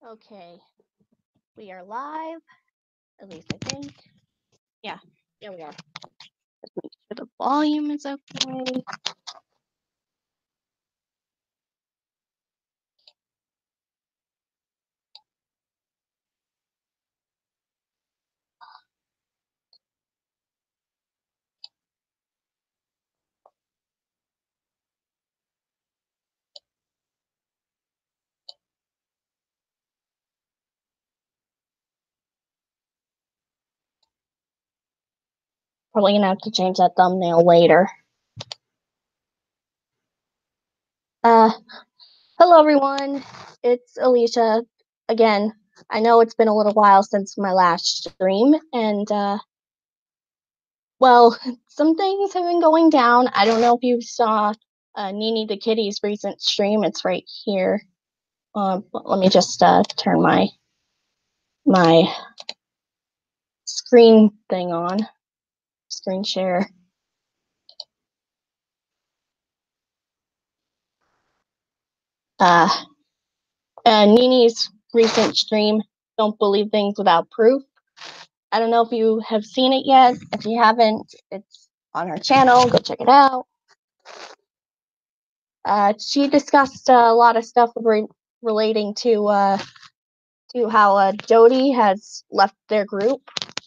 Okay, we are live, at least I think. Yeah, we are. Let's make sure the volume is okay. Probably gonna have to change that thumbnail later. Uh, hello everyone, it's Alicia again. I know it's been a little while since my last stream, and well, some things have been going down. I don't know if you saw Nini the Kitty's recent stream. It's right here. Let me just turn my screen thing on, screen share. Nini's recent stream, Don't Believe Things Without Proof. I don't know if you have seen it yet. If you haven't, it's on her channel. Go check it out. She discussed a lot of stuff relating to how Jodie has left their group,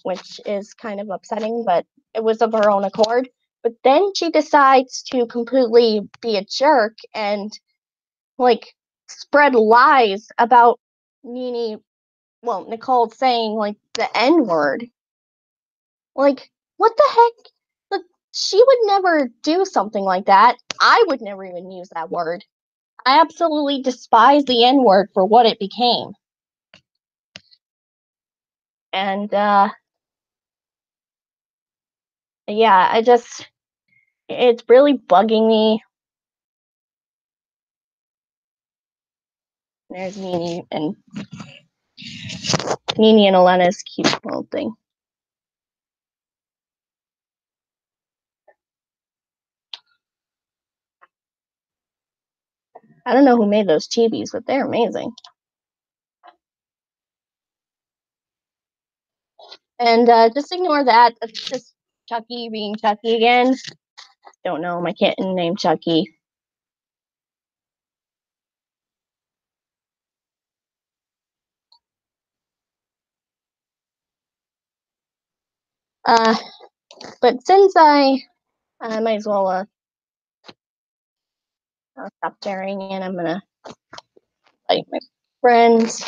which is kind of upsetting, but it was of her own accord. But then she decides to completely be a jerk and like spread lies about Nini, well, Nicole saying like the N word. Like, what the heck? Like, she would never do something like that. I would never even use that word. I absolutely despise the N word for what it became. And yeah, it's really bugging me. There's Nini and Elena's cute little thing. I don't know who made those chibis, but they're amazing. And just ignore that. That's just Chucky being Chucky again. Don't know my kitten named Chucky. But since I might as well stop sharing and I'm gonna invite my friends.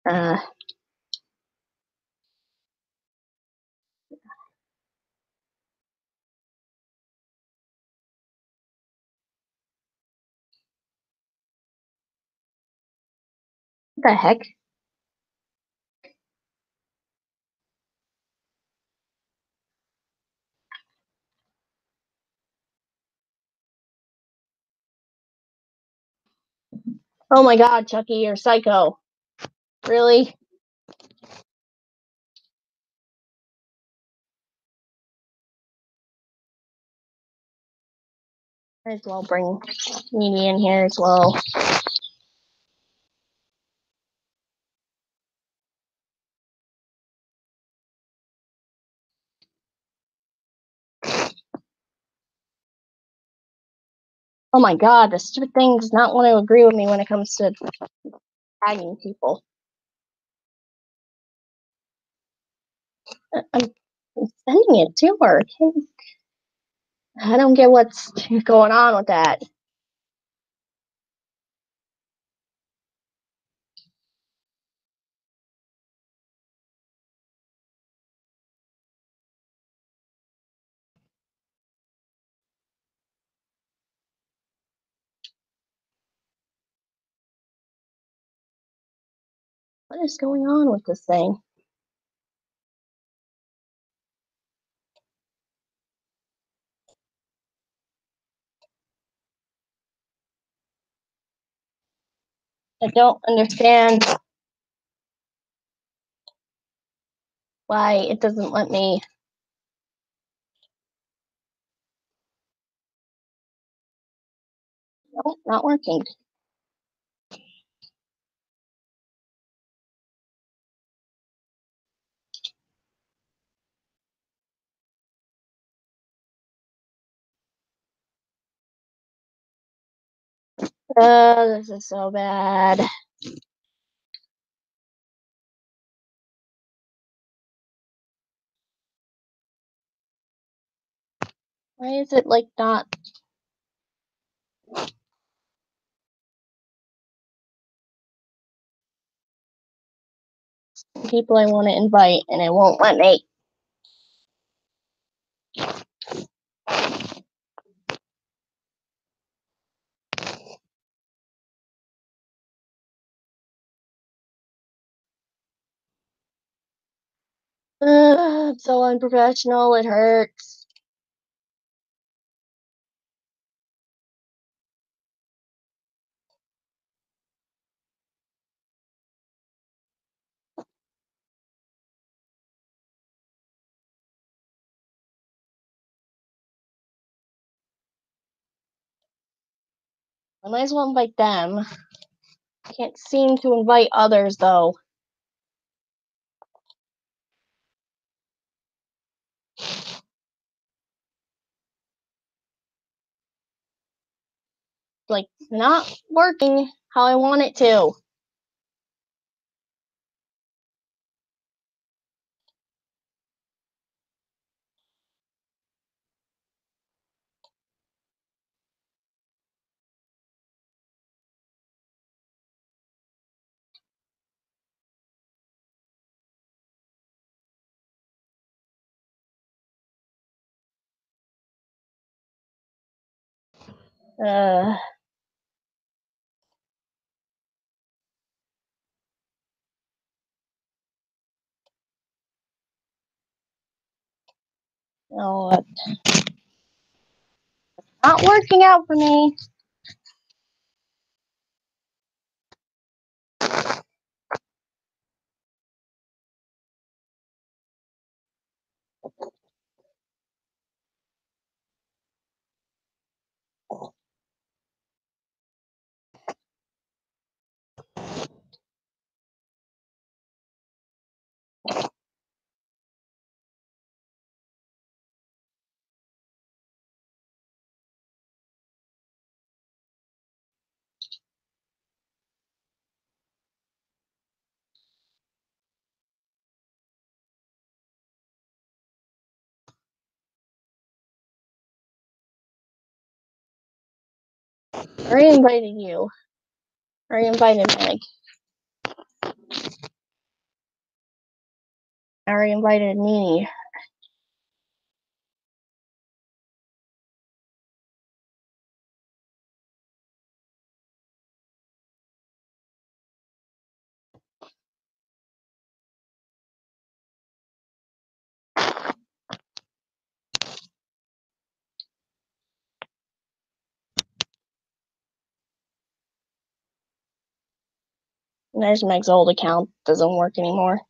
What the heck? Oh my god, Chucky, you're psycho. Really? Might as well bring Nini in here as well. Oh my god, this stupid thing does not want to agree with me when it comes to tagging people. I'm sending it to her. I don't get what's going on with that. What is going on with this thing? I don't understand Why it doesn't let me. Nope, not working. This is so bad. Why is it like not people I want to invite and it won't let me? It's so unprofessional, it hurts. I might as well invite them. I can't seem to invite others though. Like, not working how I want it to. Uh, no, not working out for me. I already invited you. I already invited Meg. I already invited Nini. And there's Meg's old account. Doesn't work anymore.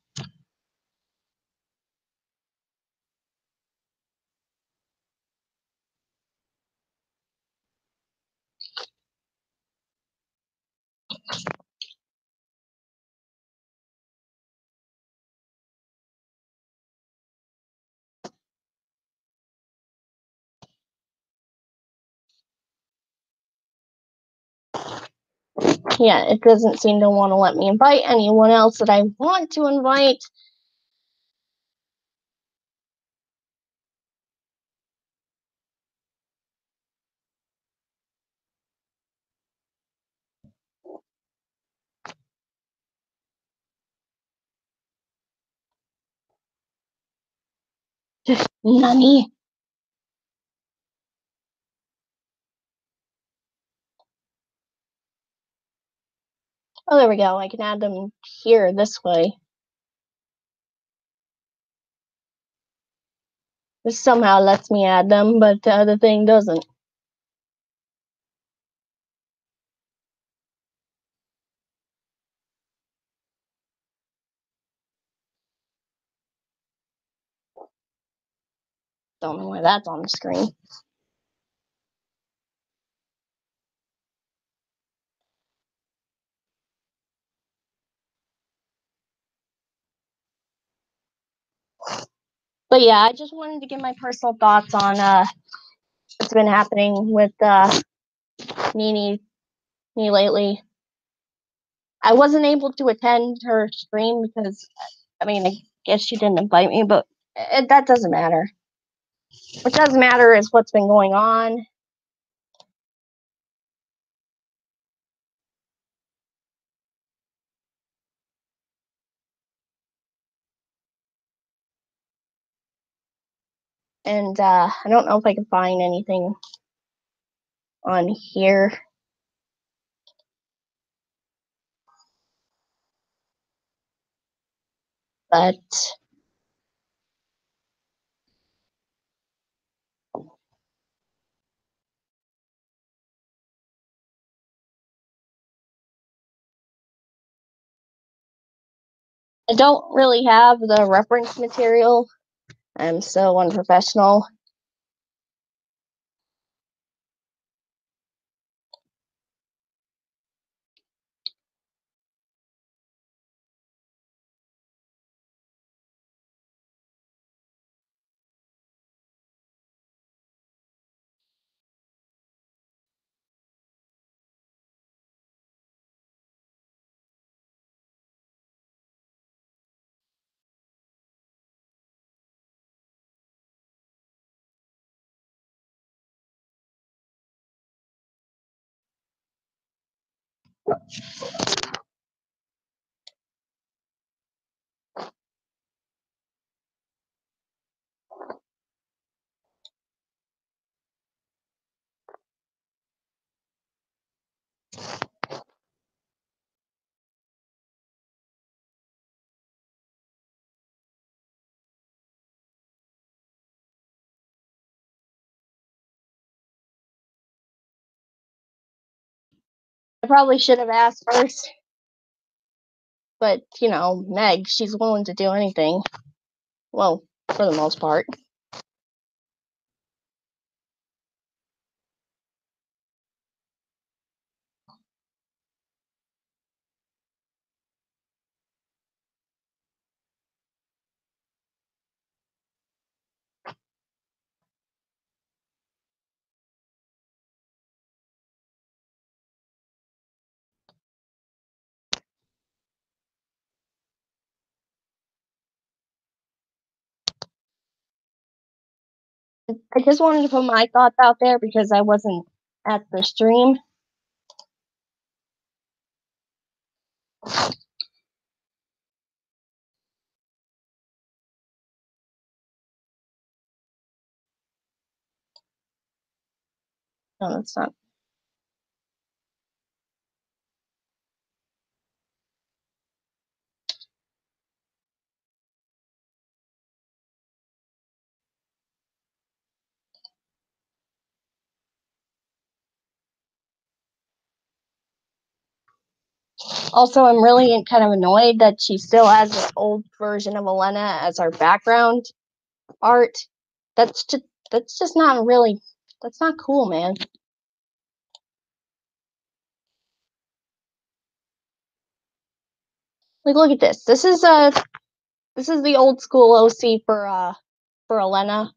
Yeah, it doesn't seem to want to let me invite anyone else that I want to invite. Nani? Oh, there we go. I can add them here this way. This somehow lets me add them, but the other thing doesn't. Don't know why that's on the screen. But yeah, I just wanted to give my personal thoughts on what's been happening with Nene lately. I wasn't able to attend her stream because, I mean, I guess she didn't invite me, but that doesn't matter. What does matter is what's been going on. And I don't know if I can find anything on here. But I don't really have the reference material. I'm so unprofessional. I probably should have asked first. But, you know, Meg, she's willing to do anything. Well, for the most part. I just wanted to put my thoughts out there because I wasn't at the stream. No, that's not. Also, I'm really kind of annoyed that she still has this old version of Elena as our background art. That's just not really. That's not cool, man. Like, look at this. This is the old school OC for Elena,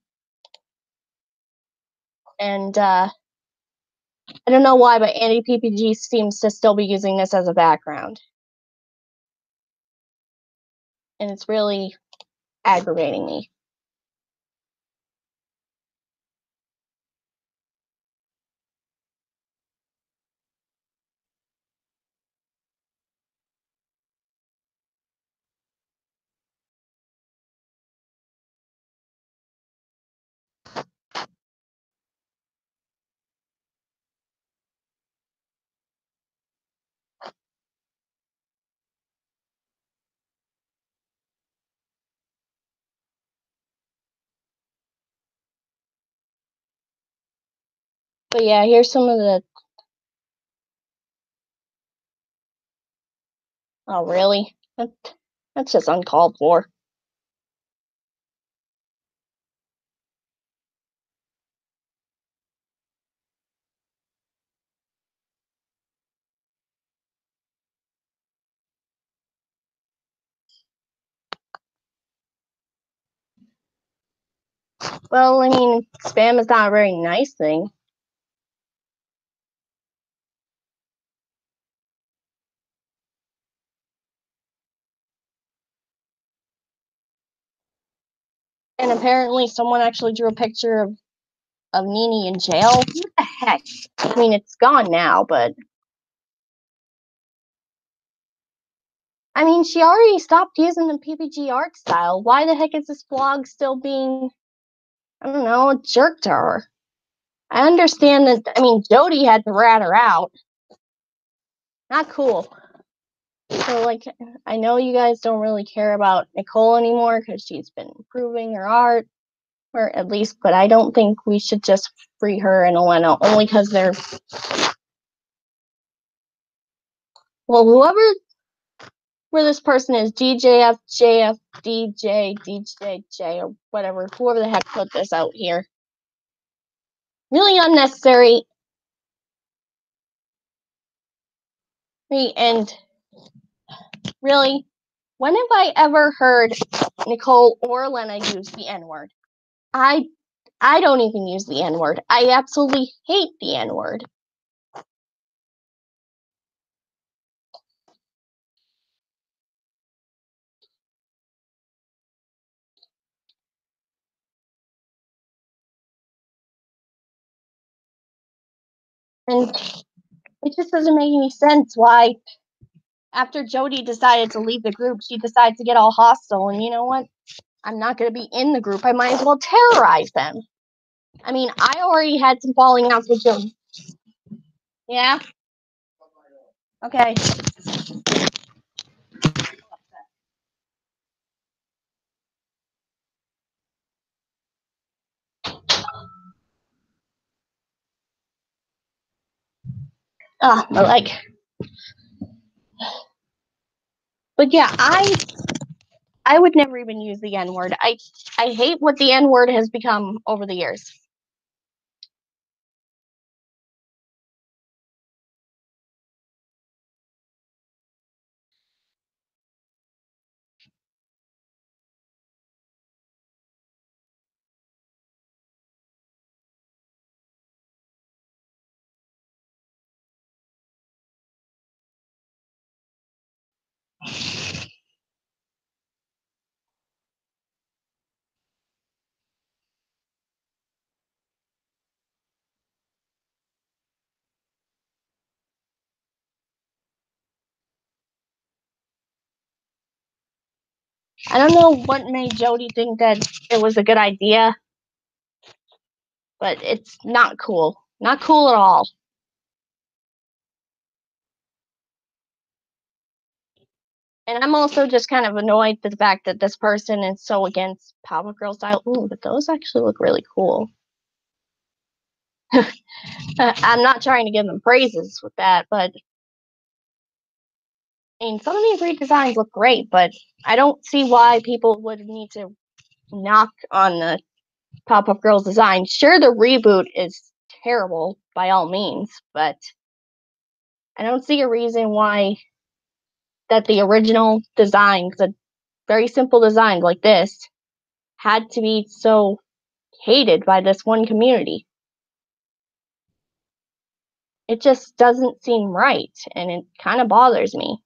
and I don't know why, but Andy PPG seems to still be using this as a background, and it's really aggravating me. But yeah, here's some of the. Oh, really? That's just uncalled for. Well, I mean, spam is not a very nice thing. And apparently someone actually drew a picture of Nene in jail. What the heck? I mean, it's gone now, but I mean, she already stopped using the PPG art style. Why the heck is this blog still being, I don't know, a jerk to her? I understand that, I mean, Jodie had to rat her out. Not cool. So, like, I know you guys don't really care about Nicole anymore because she's been improving her art, or at least, but I don't think we should just free her and Elena only because they're, well, where this person is, DJF, JF, DJ, DJJ, or whatever, whoever the heck put this out here. Really unnecessary. And really, when have I ever heard Nicole or Elena use the N-word? I don't even use the N-word. I absolutely hate the N-word. And it just doesn't make any sense why, after Jodie decided to leave the group, she decides to get all hostile. And you know what? I'm not going to be in the group. I might as well terrorize them. I mean, I already had some falling outs with Jodie. Yeah? Okay. My leg. But yeah, I would never even use the N word. I hate what the N word has become over the years. I don't know what made Jodie think that it was a good idea, but it's not cool. Not cool at all. And I'm also just kind of annoyed at the fact that this person is so against Power Girl style. Ooh, but those actually look really cool. I'm not trying to give them praises with that, but I mean, some of these redesigns look great, but I don't see why people would need to knock on the Pop-Up Girls design. Sure, the reboot is terrible by all means, but I don't see a reason why that the original design, the very simple design like this, had to be so hated by this one community. It just doesn't seem right, and it kind of bothers me.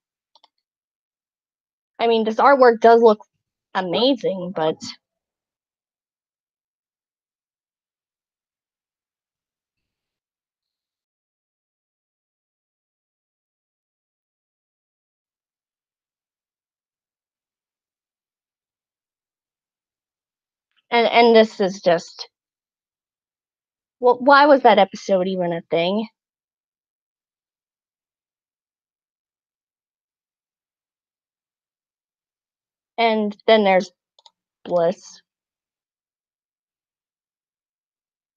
I mean, this artwork does look amazing, but and this is just, well, why was that episode even a thing? And then there's Bliss.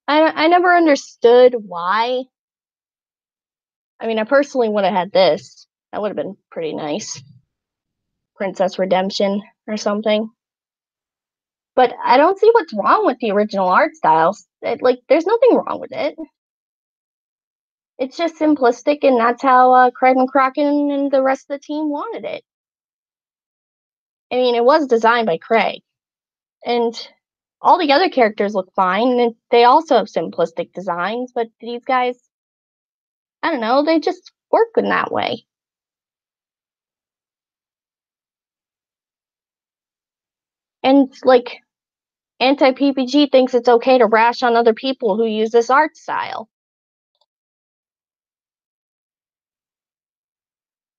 I never understood why. I mean, I personally would have had this. That would have been pretty nice. Princess Redemption or something. But I don't see what's wrong with the original art styles. There's nothing wrong with it. It's just simplistic, and that's how Craig McCracken and the rest of the team wanted it. I mean, it was designed by Craig. And all the other characters look fine, and they also have simplistic designs, but these guys, I don't know, they just work in that way. And like anti-PPG thinks it's okay to rash on other people who use this art style.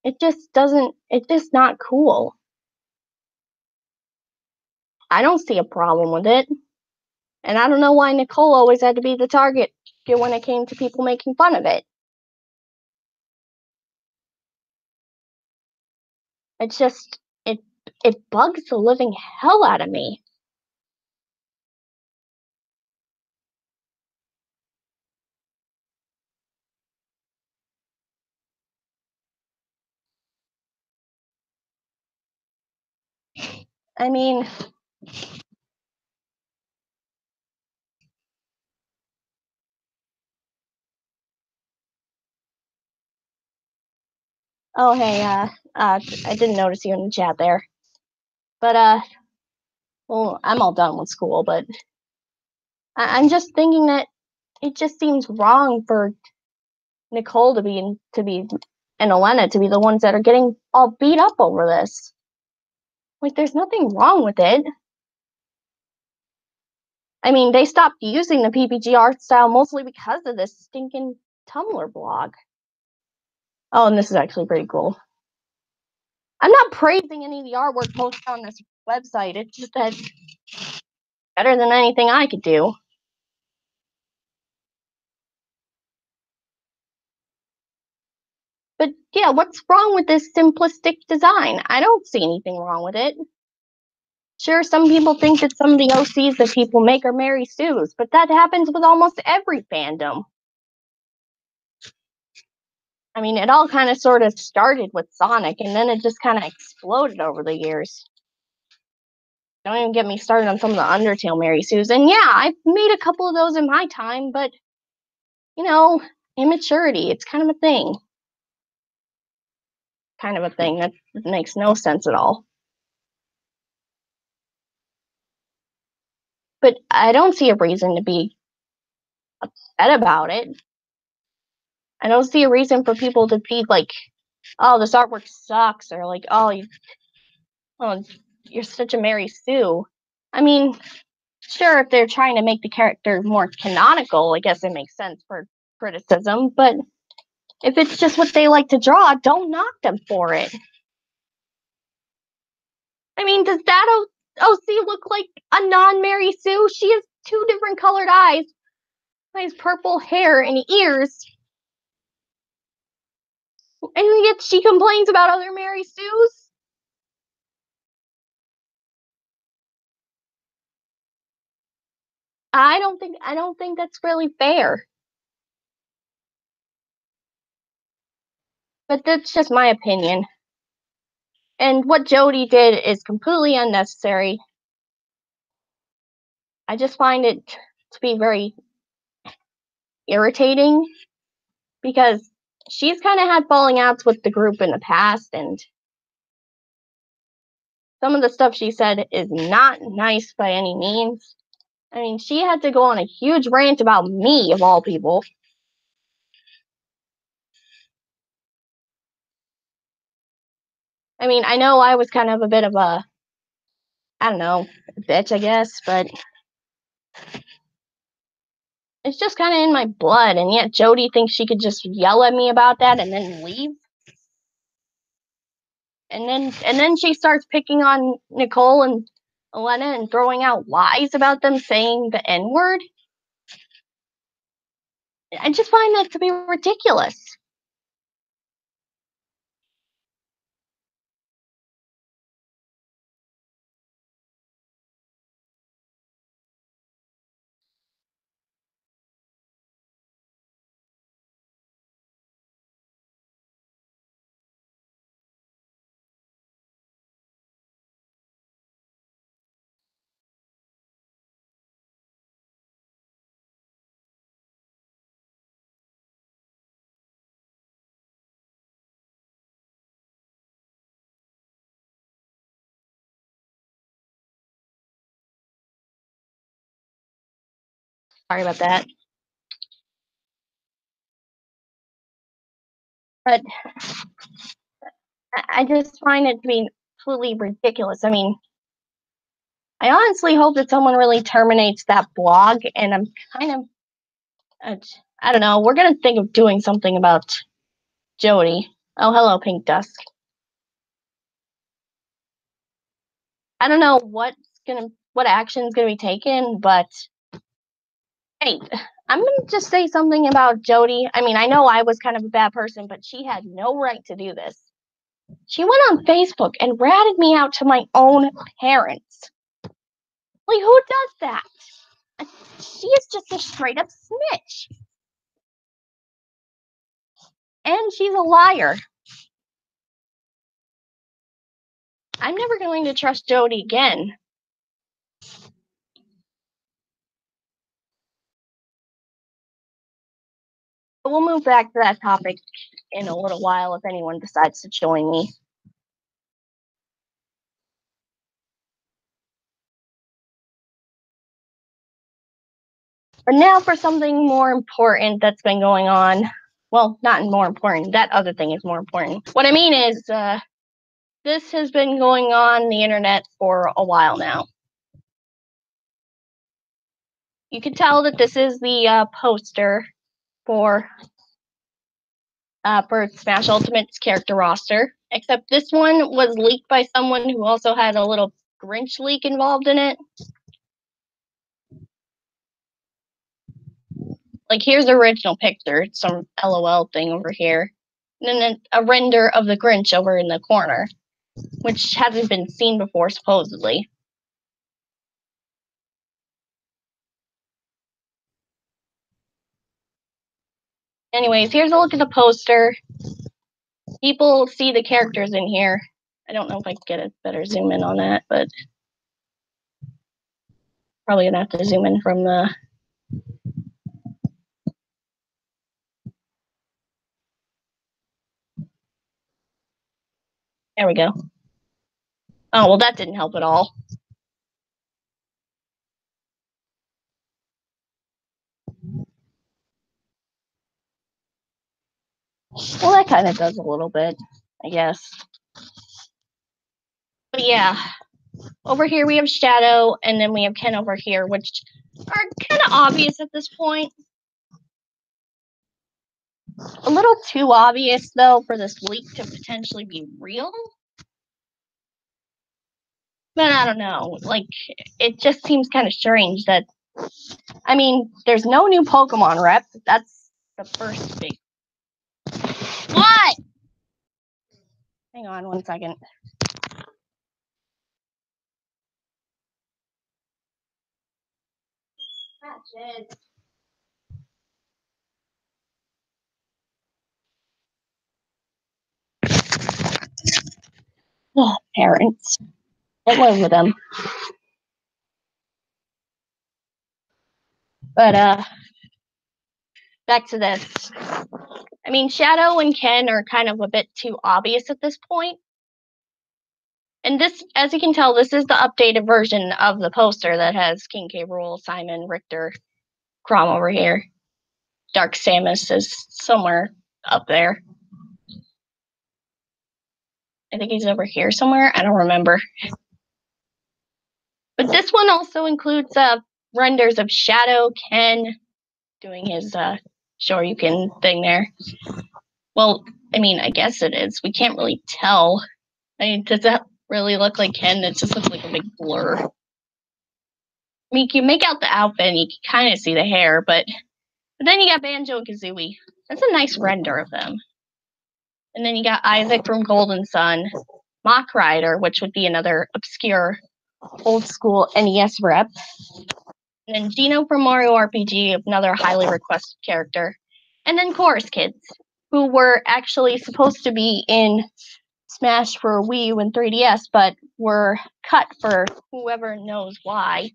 It's just not cool. I don't see a problem with it. And I don't know why Nicole always had to be the target when it came to people making fun of it. It's just it bugs the living hell out of me. I mean, oh hey, I didn't notice you in the chat there. But well, I'm all done with school, but I'm just thinking that it just seems wrong for Nicole to be and Elena to be the ones that are getting all beat up over this. Like, there's nothing wrong with it. I mean, they stopped using the PPG art style mostly because of this stinking Tumblr blog. Oh, and this is actually pretty cool. I'm not praising any of the artwork posted on this website. It's just that it's better than anything I could do. But yeah, what's wrong with this simplistic design? I don't see anything wrong with it. Sure, some people think that some of the OCs that people make are Mary Sue's, but that happens with almost every fandom. I mean, it all kind of sort of started with Sonic, and then it just kind of exploded over the years. Don't even get me started on some of the Undertale Mary Sue's. And yeah, I've made a couple of those in my time, but, you know, immaturity, it's kind of a thing. Kind of a thing that makes no sense at all. But I don't see a reason to be upset about it. I don't see a reason for people to be like, oh, this artwork sucks, or like, oh, you're such a Mary Sue. I mean, sure, if they're trying to make the character more canonical, I guess it makes sense for criticism, but if it's just what they like to draw, don't knock them for it. I mean, does that OC look like a non-Mary Sue? She has two different colored eyes, has purple hair and ears, and yet she complains about other Mary Sues? I don't think that's really fair. But that's just my opinion. And what Jodie did is completely unnecessary. I just find it to be very irritating because she's kind of had falling outs with the group in the past, and some of the stuff she said is not nice by any means. I mean, she had to go on a huge rant about me, of all people. I mean, I know I was kind of a bit of a, I don't know, bitch, I guess, but it's just kind of in my blood, and yet Jodie thinks she could just yell at me about that and then leave. And then she starts picking on Nicole and Elena and throwing out lies about them saying the N-word. I just find that to be ridiculous. Sorry about that. But I just find it to be completely ridiculous. I mean, I honestly hope that someone really terminates that blog, and I'm kind of, I don't know, we're going to think of doing something about Jodie. Oh, hello, Pink Dusk. I don't know what action is gonna be taken, but hey, I'm gonna just say something about Jodie. I mean, I know I was kind of a bad person, but she had no right to do this. She went on Facebook and ratted me out to my own parents. Like, who does that? She is just a straight up snitch. And she's a liar. I'm never going to trust Jodie again. But we'll move back to that topic in a little while if anyone decides to join me. But now for something more important that's been going on. Well, not more important. That other thing is more important. What I mean is, this has been going on the internet for a while now. You can tell that this is the poster for Smash Ultimate's character roster. Except this one was leaked by someone who also had a little Grinch leak involved in it. Like, here's the original picture. It's some LOL thing over here. And then a render of the Grinch over in the corner, which hasn't been seen before, supposedly. Anyways, here's a look at the poster. People see the characters in here. I don't know if I can get a better zoom in on that, but probably gonna have to zoom in from the... There we go. Oh, well, that didn't help at all. Well, that kind of does a little bit, I guess. But yeah, over here we have Shadow, and then we have Ken over here, which are kind of obvious at this point. A little too obvious, though, for this leak to potentially be real. But I don't know. Like, it just seems kind of strange that... I mean, there's no new Pokemon rep. That's the first big... What? Hang on 1 second. Oh, parents. I live with them. But, back to this. I mean, Shadow and Ken are kind of a bit too obvious at this point. And this, as you can tell, this is the updated version of the poster that has King K. Rool, Simon, Richter, Crom over here. Dark Samus is somewhere up there. I think he's over here somewhere. I don't remember. But this one also includes renders of Shadow, Ken doing his Shoryuken thing there. Well, I mean, I guess it is. We can't really tell. I mean, does that really look like Ken? It just looks like a big blur. I mean, you can make out the outfit and you can kind of see the hair, but then you got Banjo and Kazooie. That's a nice render of them. And then you got Isaac from Golden Sun, Mach Rider, which would be another obscure old school NES rep. And then Gino from Mario RPG, another highly requested character. And then Chorus Kids, who were actually supposed to be in Smash for Wii U and 3DS, but were cut for whoever knows why.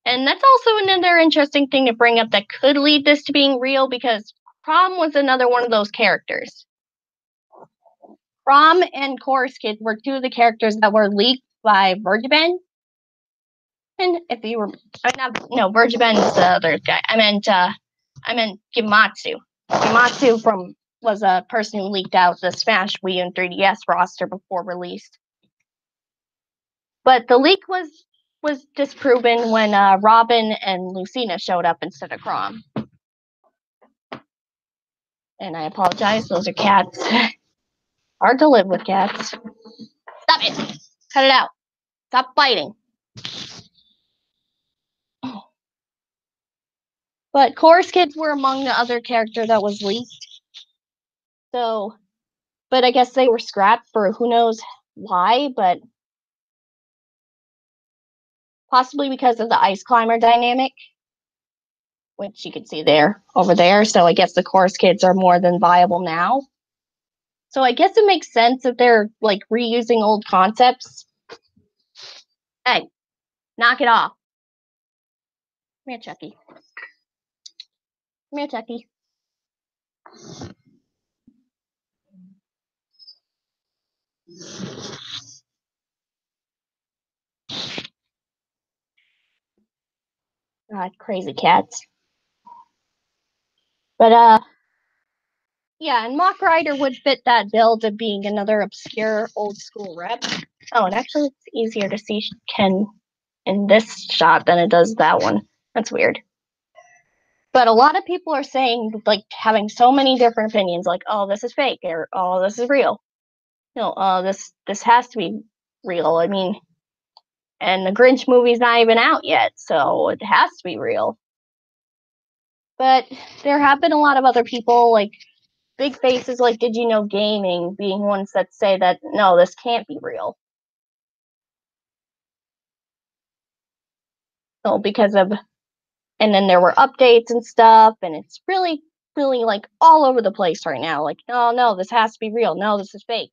And that's also another interesting thing to bring up that could lead this to being real, because Crom was another one of those characters. Crom and Chorus Kids were two of the characters that were leaked by Vertiben. And if you were, no, Virgin is the other guy. I meant Gimatsu. Gimatsu was a person who leaked out the Smash Wii and 3DS roster before release. But the leak was disproven when Robin and Lucina showed up instead of Chrom. And I apologize, those are cats. Hard to live with cats. Stop it! Cut it out. Stop biting. But Chorus Kids were among the other character that was leaked. So, but I guess they were scrapped for who knows why, but possibly because of the ice climber dynamic, which you can see there, over there. So I guess the Chorus Kids are more than viable now. So I guess it makes sense if they're like reusing old concepts. Hey, knock it off. Come here, Chucky. Come here, Chucky. God, crazy cats. But yeah, and Mock Rider would fit that build of being another obscure old school rep. Oh, and actually it's easier to see Ken in this shot than it does that one. That's weird. But a lot of people are saying, like, having so many different opinions, like, oh, this is fake, or oh, this is real. No, this has to be real. I mean, and the Grinch movie's not even out yet, so it has to be real. But there have been a lot of other people, like big faces like Did You Know Gaming, being ones that say that no, this can't be real. So because of, and then there were updates and stuff, and it's really, really like all over the place right now. Like, no, this has to be real. No, this is fake.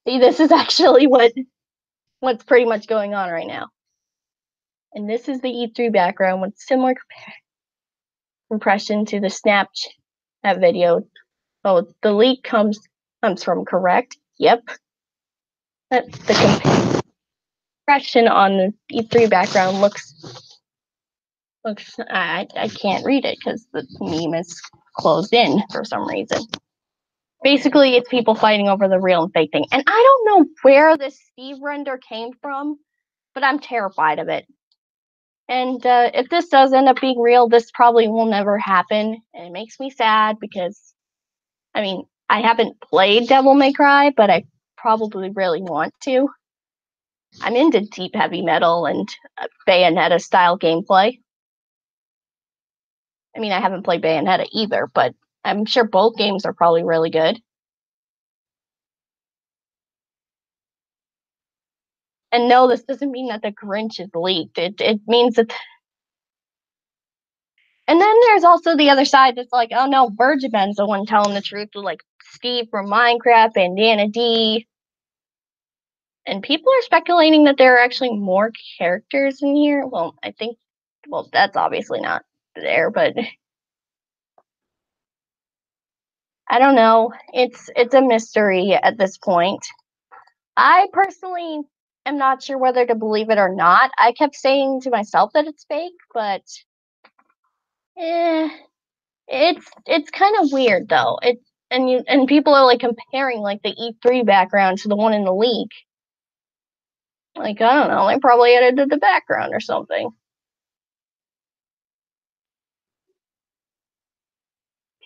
See, this is actually what's pretty much going on right now. And this is the E3 background with similar compression to the Snapchat video. Oh, the leak comes from correct. Yep. That's the compression on the E3 background looks. I can't read it because the meme is closed in for some reason. Basically, it's people fighting over the real and fake thing. And I don't know where this Steve render came from, but I'm terrified of it. And if this does end up being real, this probably will never happen. And it makes me sad because, I mean, I haven't played Devil May Cry, but I probably really want to. I'm into deep heavy metal and Bayonetta style gameplay. I mean, I haven't played Bayonetta either, but I'm sure both games are probably really good. And no, this doesn't mean that the Grinch is leaked. It means that. And then there's also the other side that's like, oh no, Virgin Ben's the one telling the truth, like Steve from Minecraft, Bandana D. And people are speculating that there are actually more characters in here. Well, I think, well, that's obviously not there, but I don't know. It's a mystery at this point. I personally am not sure whether to believe it or not. I kept saying to myself that it's fake, but it's kind of weird though. And people are like comparing like the E3 background to the one in the leak. Like, I don't know, they probably edited the background or something.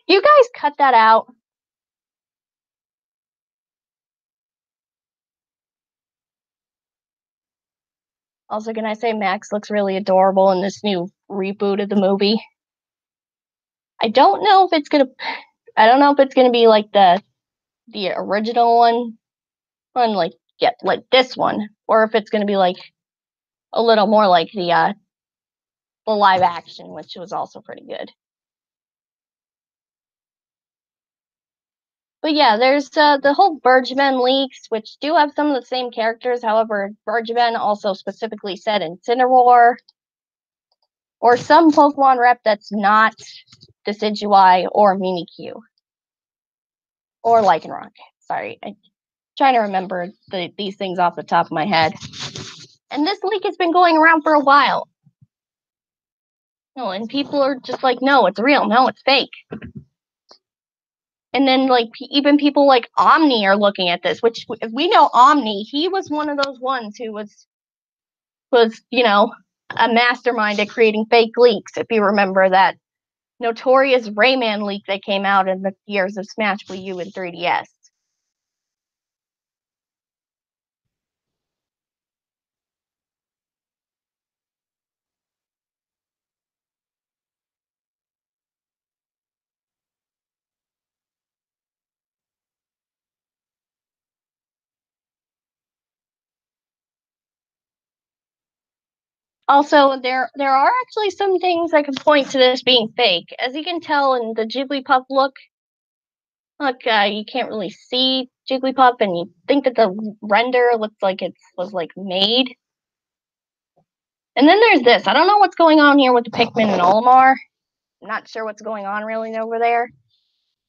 You guys cut that out. Also, can I say Max looks really adorable in this new reboot of the movie? I don't know if it's gonna be like the original one like this one, or if it's gonna be like a little more like the live action, which was also pretty good. But yeah, there's the whole Birdman leaks, which do have some of the same characters. However, Birdman also specifically said Incineroar, or some Pokemon rep that's not Decidueye or Mimikyu, or Lycanroc. Sorry, I'm trying to remember these things off the top of my head. And this leak has been going around for a while. No, and people are just like, no, it's real. No, it's fake. And then, like, even people like Omni are looking at this, which if we know Omni, he was one of those ones who was, a mastermind at creating fake leaks. If you remember that notorious Rayman leak that came out in the years of Smash Wii U and 3DS. Also, there are actually some things that can point to this being fake. As you can tell in the Jigglypuff look, you can't really see Jigglypuff, and you think that the render looks like it was like made. And then there's this. I don't know what's going on here with the Pikmin and Olimar. I'm not sure what's going on really over there.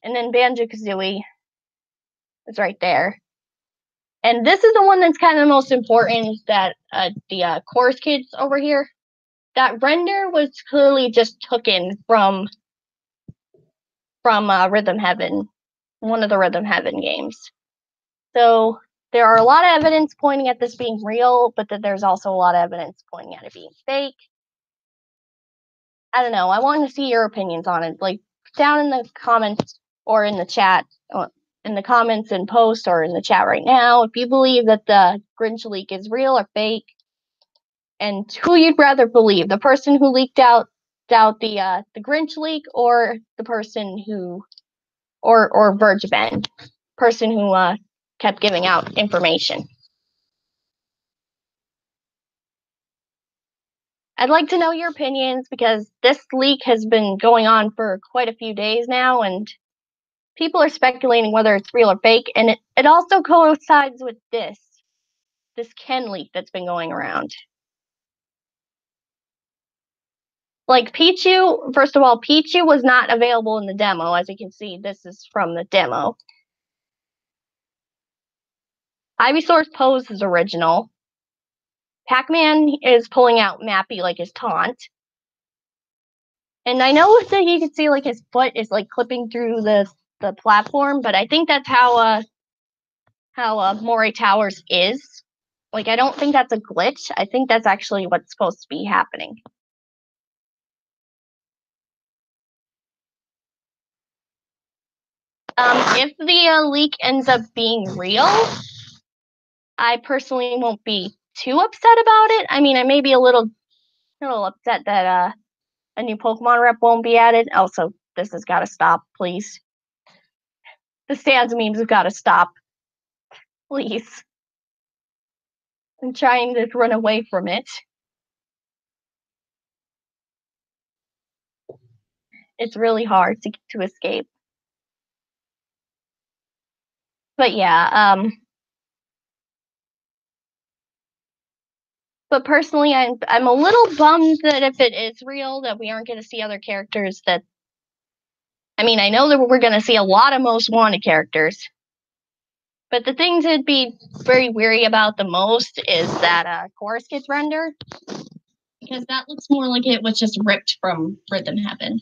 And then Banjo-Kazooie is right there. And this is the one that's kind of the most important, that the Chorus Kids over here. That render was clearly just taken from Rhythm Heaven, one of the Rhythm Heaven games. So there are a lot of evidence pointing at this being real, but that there's also a lot of evidence pointing at it being fake. I don't know. I want to see your opinions on it. Like, down in the comments or in the chat, in the comments and post or in the chat right now, if you believe that the Grinch leak is real or fake, and who you'd rather believe, the person who leaked out the Grinch leak, or the person who, or Verge Ben, person who kept giving out information. I'd like to know your opinions, because this leak has been going on for quite a few days now, and people are speculating whether it's real or fake, and it also coincides with this Ken leak that's been going around. Like, Pichu, first of all, Pichu was not available in the demo. As you can see, this is from the demo. Ivysaur's pose is original. Pac-Man is pulling out Mappy like his taunt. And I know that you can see, like, his foot is, like, clipping through the platform, but I think that's how Moray Towers is. Like, I don't think that's a glitch. I think that's actually what's supposed to be happening. If the leak ends up being real, I personally won't be too upset about it. I mean, I may be a little upset that a new Pokemon rep won't be added. Also, this has got to stop, please. The Sans memes have got to stop, please. I'm trying to run away from it. It's really hard to escape. But yeah, but personally, I'm a little bummed that if it is real, that we aren't going to see other characters that. I mean, I know that we're going to see a lot of Most Wanted characters, but the thing to be very weary about the most is that Chorus Kids render, because that looks more like it was just ripped from Rhythm Heaven.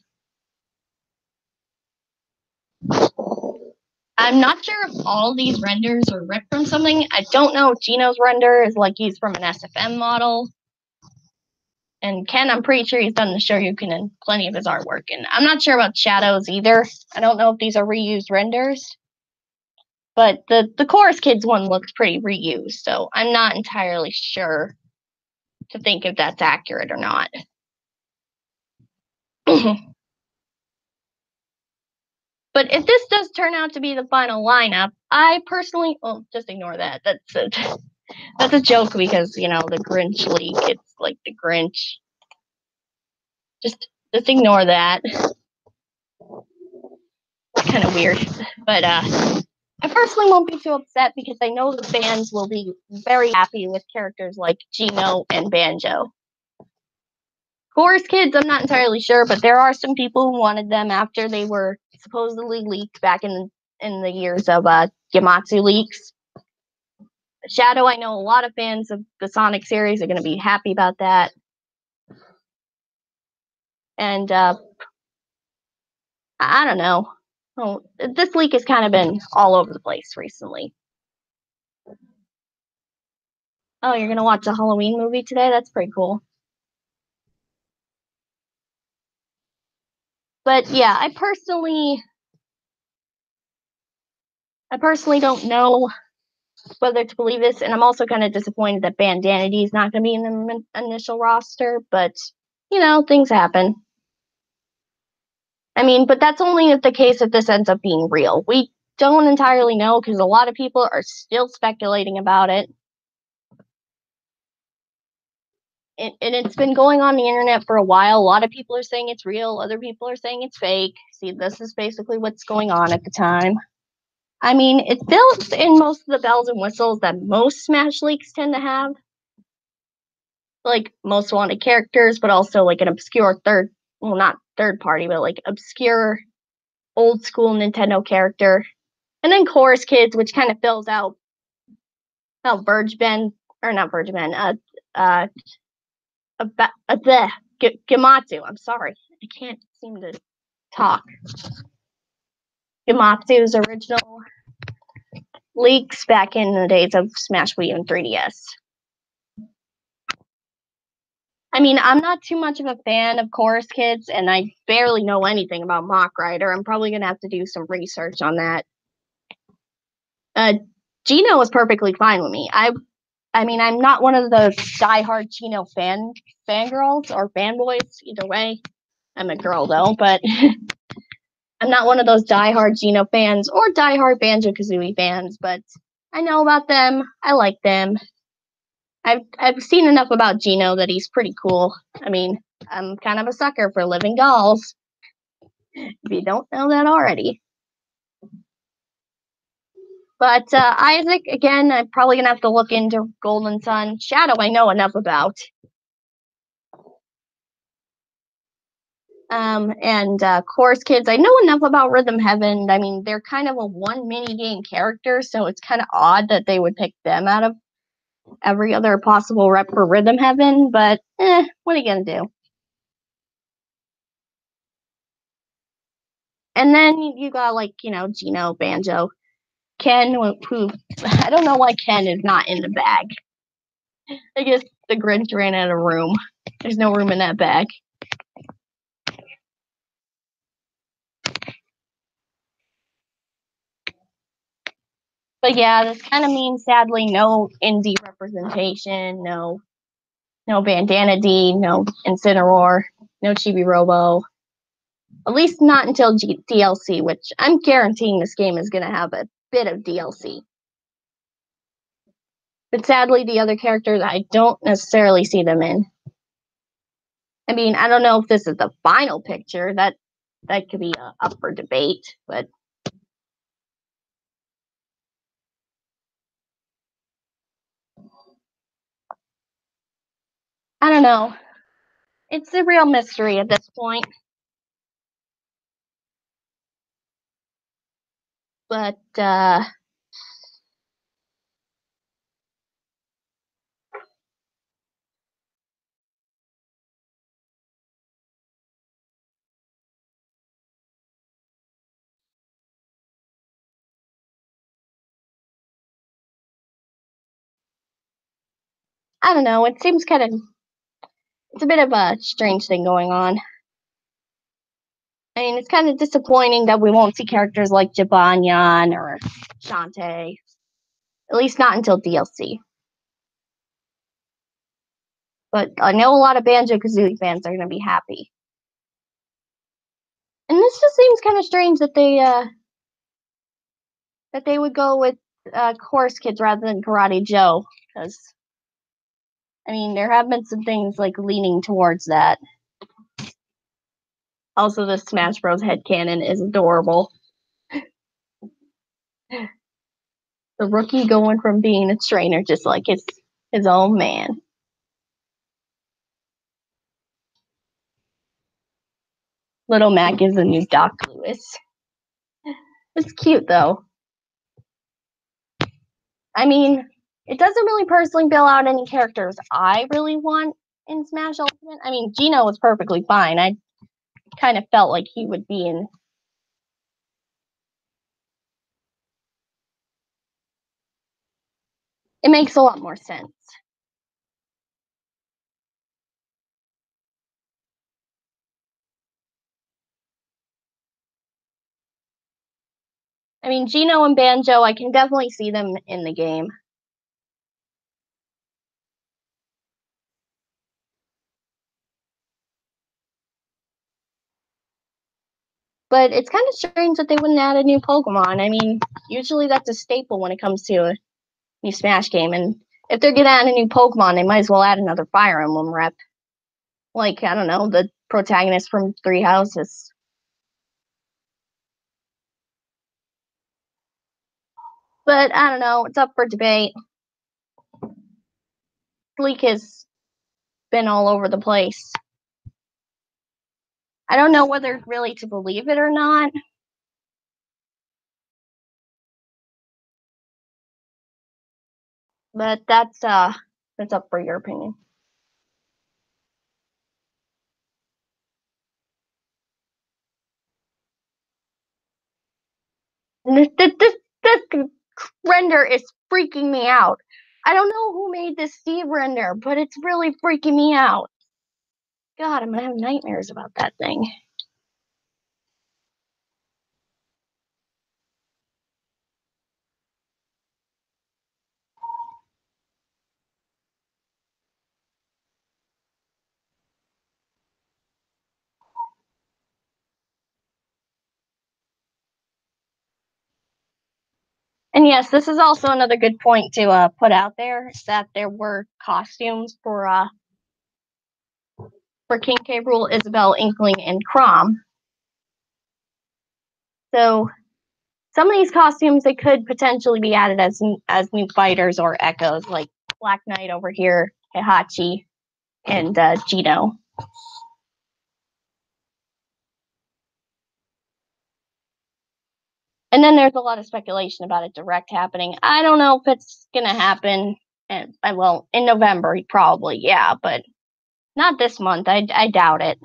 I'm not sure if all these renders are ripped from something. I don't know if Gino's render is like he's from an SFM model. And Ken, I'm pretty sure he's done the Shoryuken in plenty of his artwork. And I'm not sure about Shadows either. I don't know if these are reused renders. But the Chorus Kids one looks pretty reused. So I'm not entirely sure to think if that's accurate or not. But if this does turn out to be the final lineup, I personally, well, just ignore that. That's a joke, because, the Grinch leak, it's like the Grinch. Just ignore that. It's kind of weird. But I personally won't be too upset, because I know the fans will be very happy with characters like Gino and Banjo. Chorus Kids, I'm not entirely sure, but there are some people who wanted them after they were supposedly leaked back in the years of Yamatsu leaks. Shadow, I know a lot of fans of the Sonic series are going to be happy about that. And I don't know. Oh, this leak has kind of been all over the place recently. Oh, you're going to watch a Halloween movie today? That's pretty cool. But yeah, I personally don't know whether to believe this, and I'm also kind of disappointed that Bandanity is not going to be in the initial roster, but you know, things happen. I mean, but that's only the case if this ends up being real. We don't entirely know because a lot of people are still speculating about it. And it's been going on the internet for a while. A lot of people are saying it's real. Other people are saying it's fake. See, this is basically what's going on at the time. I mean, it fills in most of the bells and whistles that most Smash leaks tend to have. Like, most wanted characters, but also like an obscure not third party, but like obscure old school Nintendo character. And then Chorus Kids, which kind of fills out Verge Ben, or not Verge Ben, Gamatsu. I'm sorry. I can't seem to talk. Gamatsu's original leaks back in the days of Smash Wii and 3DS. I mean, I'm not too much of a fan of Chorus Kids, and I barely know anything about Mach Rider. I'm probably going to have to do some research on that. Gino was perfectly fine with me. I mean, I'm not one of those diehard Gino fangirls or fanboys, either way. I'm a girl, though, but I'm not one of those diehard Gino fans or diehard Banjo-Kazooie fans, but I know about them. I like them. I've seen enough about Gino that he's pretty cool. I mean, I'm kind of a sucker for living dolls, if you don't know that already. But Isaac, again, I'm probably going to have to look into Golden Sun. Shadow, I know enough about. And Chorus Kids, I know enough about Rhythm Heaven. I mean, they're kind of a one mini game character, so it's kind of odd that they would pick them out of every other possible rep for Rhythm Heaven, but what are you gonna do? And then you got like, you know, Gino, Banjo, Ken, who I don't know why Ken is not in the bag. I guess the Grinch ran out of room. There's no room in that bag. But yeah, this kind of means sadly no indie representation, no Bandana D, no Incineroar, no Chibi Robo. At least not until DLC, which I'm guaranteeing this game is going to have a bit of DLC. But sadly, the other characters, I don't necessarily see them in. I mean, I don't know if this is the final picture. That could be up for debate, but I don't know. It's a real mystery at this point. But I don't know. It seems it's a bit of a strange thing going on. I mean, it's kind of disappointing that we won't see characters like Jibanyan or Shantae. At least not until DLC. But I know a lot of Banjo-Kazooie fans are going to be happy. And this just seems kind of strange that they would go with Chorus Kids rather than Karate Joe. Because, I mean, there have been some things like leaning towards that. Also, the Smash Bros. Headcanon is adorable. The rookie going from being a trainer just like his own man. Little Mac is the new Doc Lewis. It's cute though. I mean, It doesn't really personally fill out any characters I really want in Smash Ultimate. I mean, Gino was perfectly fine. I kind of felt like he would be in. It makes a lot more sense. I mean, Gino and Banjo, I can definitely see them in the game. But it's kind of strange that they wouldn't add a new Pokemon. I mean, usually that's a staple when it comes to a new Smash game. And if they're going to add a new Pokemon, they might as well add another Fire Emblem rep. Like, I don't know, the protagonist from Three Houses. But I don't know, it's up for debate. Leak has been all over the place. I don't know whether really to believe it or not. But that's up for your opinion. This render is freaking me out. I don't know who made this Steve render, but it's really freaking me out. God, I'm gonna have nightmares about that thing. And yes, this is also another good point to put out there that there were costumes for King K. Rool, Isabelle, Inkling, and Crom. So some of these costumes they could potentially be added as new fighters or echoes, like Black Knight over here, Heihachi, and Gino. And then there's a lot of speculation about a direct happening. I don't know if it's gonna happen. And well, in November, probably, yeah, but not this month. I doubt it.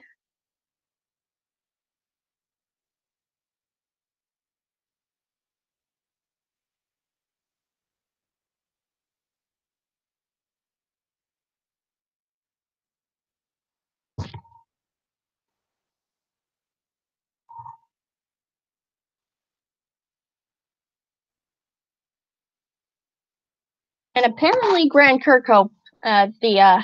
And apparently, Grant Kirkhope, the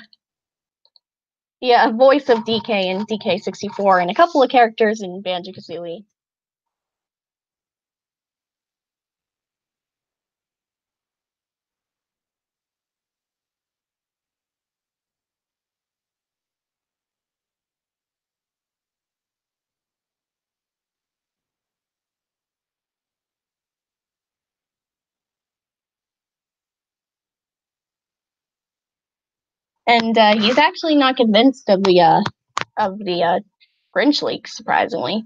voice of DK in DK64, and a couple of characters in Banjo Kazooie. And he's actually not convinced of the Grinch leak, surprisingly.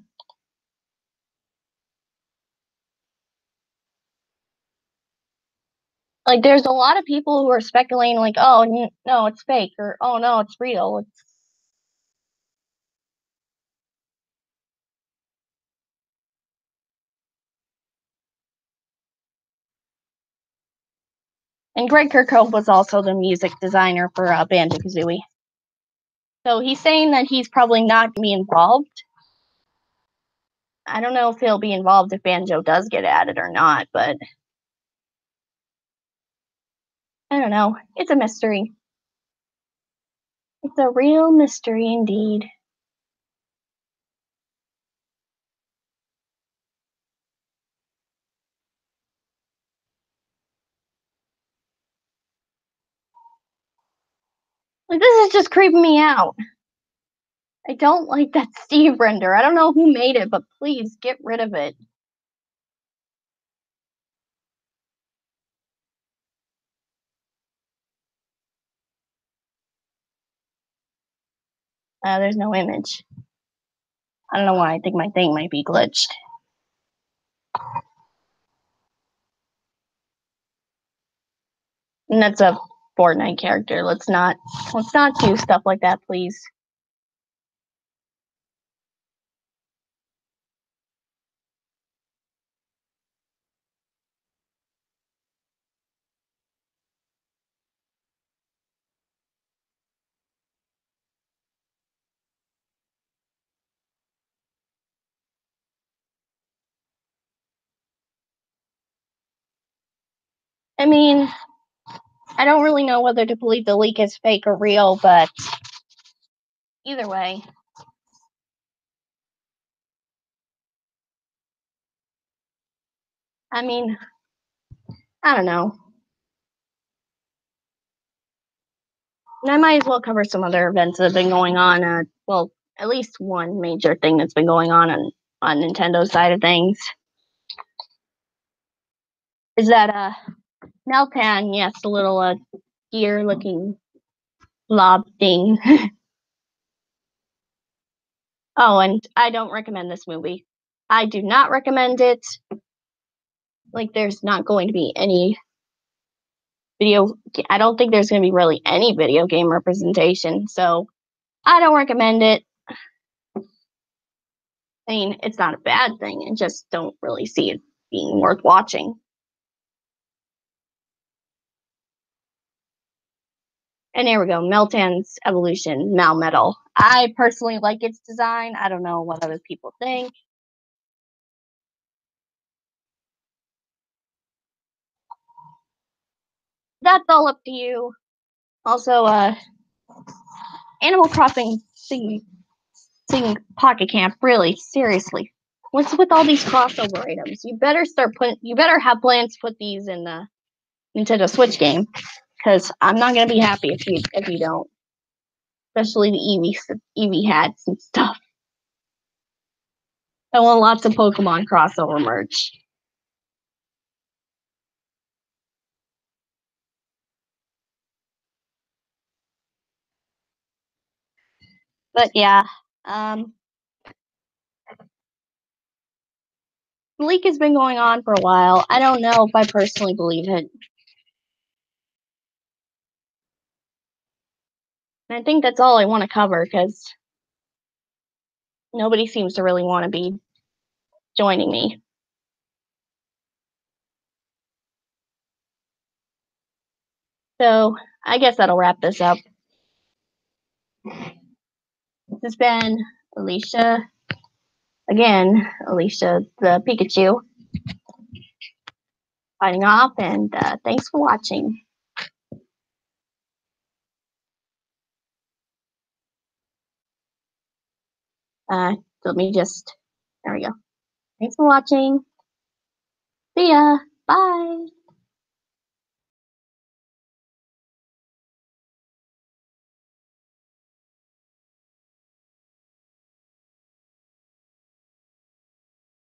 Like, there's a lot of people who are speculating, like, oh no, it's fake, or oh no, it's real. And Greg Kirkhope was also the music designer for Banjo Kazooie. So he's saying that he's probably not going to be involved. I don't know if he'll be involved if Banjo does get added or not, but I don't know. It's a mystery. It's a real mystery indeed. Like, this is just creeping me out. I don't like that Steve render. I don't know who made it, but please get rid of it. There's no image. I don't know why. I think my thing might be glitched. And that's a Fortnite character. Let's not do stuff like that, please. I mean, I don't really know whether to believe the leak is fake or real, but either way. I mean, I don't know. And I might as well cover some other events that have been going on. Well, at least one major thing that's been going on Nintendo's side of things is that Meltan, yes, the little gear-looking blob thing. Oh, and I don't recommend this movie. I do not recommend it. Like, there's not going to be any video. I don't think there's going to be really any video game representation. So I don't recommend it. I mean, it's not a bad thing. I just don't really see it being worth watching. And there we go, Meltan's evolution, Malmetal. I personally like its design. I don't know what other people think. That's all up to you. Also, Animal Crossing sing Pocket Camp. Really, seriously, what's with all these crossover items? You better start putting. You better have plans to put these in the Nintendo Switch game, because I'm not gonna be happy if you don't. Especially the Eevee hats and stuff. I want lots of Pokemon crossover merch. But yeah, um, the leak has been going on for a while. I don't know if I personally believe it. And I think that's all I want to cover because nobody seems to really want to be joining me. So I guess that'll wrap this up. This has been Alicia, again, Alicia the Pikachu, signing off, and thanks for watching. Let me just, there we go. Thanks for watching. See ya. Bye.